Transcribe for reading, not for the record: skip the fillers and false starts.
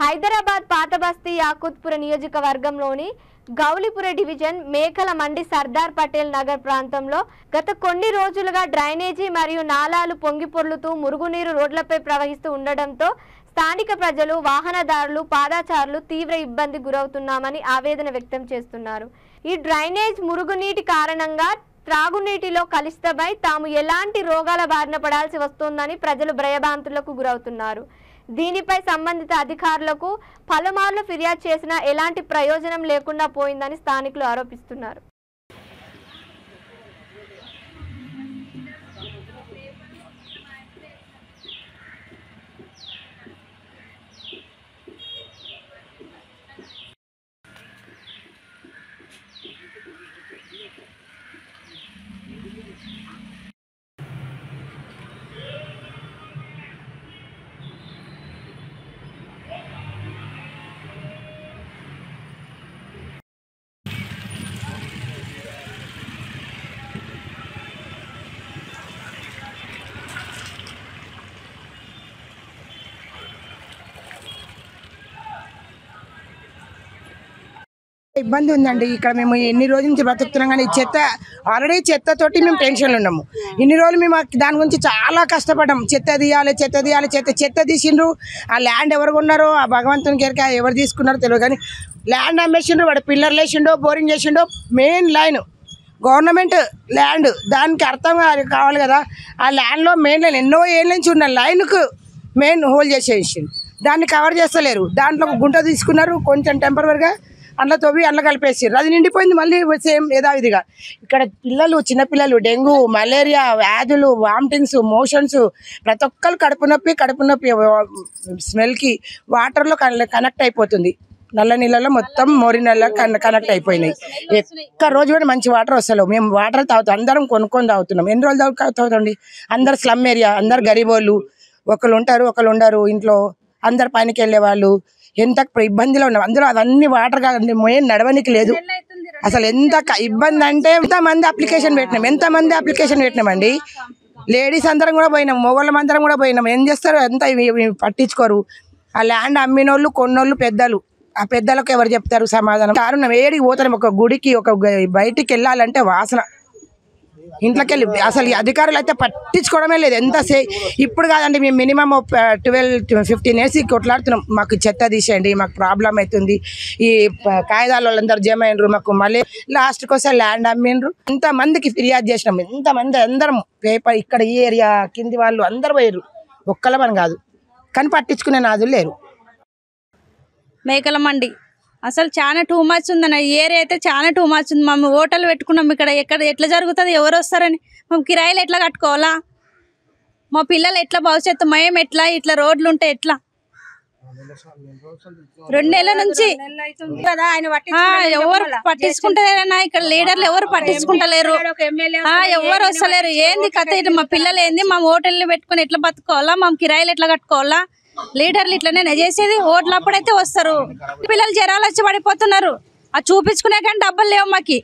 హైదరాబాద్ పాతబస్తీ యాకుత్పుర నియోజకవర్గంలోని గౌలిపుర డివిజన్ మేకల మండి సర్దార్ పటేల్ నగర్ ప్రాంతంలో గత కొన్ని రోజులుగా డ్రైనేజీ మరియు నాలాలు పొంగిపొర్లుతూ మురుగునీరు రోడ్లపై ప్రవహిస్తూ ఉండడంతో స్థానిక ప్రజలు వాహనదారులు పాదచారులు తీవ్ర ఇబ్బంది గురవుతున్నామని ఆవేదన వ్యక్తం చేస్తున్నారు। ఈ డ్రైనేజ్ మురుగునీటి కారణంగా త్రాగునీటిలో కలుషితమై తాము ఎలాంటి రోగాల బారిన పడాల్సి వస్తోందని ప్రజలు భయభ్రాంతులకు గురవుతున్నారు। దీనిపై సంబంధిత అధికారులకు పలుమార్లు ఫిర్యాదు చేసినా ఎలాంటి ప్రయోజనం లేకుండా పోయిందని స్థానికులు ఆరోపిస్తున్నారు। ఇబ్బంది ఉందండి। ఇక్కడ మేము ఎన్ని రోజుల నుంచి బ్రతుకుతున్నాం కానీ చెత్త ఆల్రెడీ చెత్తతోటి మేము టెన్షన్లో ఉన్నాము। ఇన్ని రోజులు మేము దాని గురించి చాలా కష్టపడ్డాం। చెత్త తీయాలి చెత్త తీసిండ్రు। ఆ ల్యాండ్ ఎవరు కొన్నారో ఆ భగవంతునికి ఎరక ఎవరు తీసుకున్నారో తెలియదు కానీ ల్యాండ్ అమ్మేసిండ్రు। వాడు పిల్లర్లు వేసిండో బోరింగ్ చేసిండో మెయిన్ లైన్ గవర్నమెంట్ ల్యాండ్ దానికి అర్థం కావాలి కదా। ఆ ల్యాండ్లో మెయిన్ లైన్ ఎన్నో ఏళ్ళ నుంచి ఉన్న లైన్కు మెయిన్ హోల్ చేసేసిండు। దాన్ని కవర్ చేస్తలేరు। దాంట్లో ఒక గుంట తీసుకున్నారు కొంచెం టెంపరీగా అందులో తవ్వి అందులో కలిపేసారు। అది నిండిపోయింది మళ్ళీ సేమ్ యథావిధిగా। ఇక్కడ పిల్లలు చిన్నపిల్లలు డెంగ్యూ మలేరియా వ్యాధులు వామిటింగ్స్ మోషన్స్ ప్రతి ఒక్కరు కడుపు నొప్పి స్మెల్కి వాటర్లో కనెక్ట్ అయిపోతుంది। నల్ల నీళ్ళలో మొత్తం మోరి నెల కనెక్ట్ అయిపోయినాయి। ఒక్క రోజు కూడా మంచి వాటర్ వస్తలేవు। మేము వాటర్ తాగుతాం అందరం కొనుక్కొని తాగుతున్నాం। ఎన్ని రోజులు తాగుతాండి? అందరు స్లమ్ ఏరియా అందరు గరీబోళ్ళు ఒకళ్ళు ఉంటారు ఒకళ్ళు ఉండరు ఇంట్లో అందరు పనికి వెళ్ళే వాళ్ళు ఎంత ఇబ్బందిలో ఉన్నాం అందులో అవన్నీ వాటర్ కాదండి మెయిన్ నడవనికి లేదు అసలు। ఎంత ఇబ్బంది అంటే ఎంతమంది అప్లికేషన్ పెట్టినామండి। లేడీస్ అందరం కూడా పోయినాం మొగోళ్ళం అందరం కూడా పోయినాం। ఏం చేస్తారు అంతా పట్టించుకోరు। ఆ ల్యాండ్ అమ్మినోళ్ళు కొన్నోళ్ళు పెద్దలు ఆ పెద్దలకు ఎవరు చెప్తారు సమాధానం? కారణం ఏడికి పోతాం ఒక గుడికి ఒక బయటికి వెళ్ళాలంటే వాసన ఇంట్లోకి వెళ్ళి అసలు ఈ అధికారులు అయితే పట్టించుకోవడమే లేదు। ఇప్పుడు కాదండి మేము మినిమం 12-15 ఇయర్స్ కొట్లాడుతున్నాం మాకు చెత్త తీసేయండి మాకు ప్రాబ్లం అవుతుంది। ఈ కాగితాల వాళ్ళందరూ జమ అయినరు మాకు మళ్ళీ లాస్ట్కి వస్తే ల్యాండ్ అమ్మిండ్రు। ఎంతమందికి ఫిర్యాదు చేసినాం ఎంతమంది అందరం పేపర్ ఇక్కడ ఈ ఏరియా కింది వాళ్ళు అందరు పోయారు ఒక్కలమని కాదు కానీ పట్టించుకునే నాదులు లేరు। మేకల మండి అసలు చాలా టూ మచ్ ఉందన్న ఏరియా అయితే చాలా టూ మచ్ ఉంది। మేము హోటల్ పెట్టుకున్నాం ఇక్కడ ఎట్లా జరుగుతుంది ఎవరు వస్తారని మేము కిరాయిలు ఎట్లా కట్టుకోవాలా మా పిల్లలు ఎట్లా భవిష్యత్తు మేము ఎట్లా ఇట్లా రోడ్లు ఉంటే ఎట్లా 2 నెలల నుంచి ఎవరు పట్టించుకుంటలేరన్నా ఇక్కడ లీడర్లు ఎవరు పట్టించుకుంటలేరు ఎవరు వస్తలేరు। ఏంది కథ ఇట్లా మా పిల్లలు ఏంది మా హోటల్ని పెట్టుకుని ఎట్లా బతుకోవాలా మా కిరాయిలు ఎట్లా కట్టుకోవాలా లీడర్లు ఇట్లనే చేసేది ఓట్లు అప్పుడైతే వస్తారు పిల్లలు జరాలు వచ్చి పడిపోతున్నారు। ఆ చూపించుకునే కానీ డబ్బులు లేవు మాకి।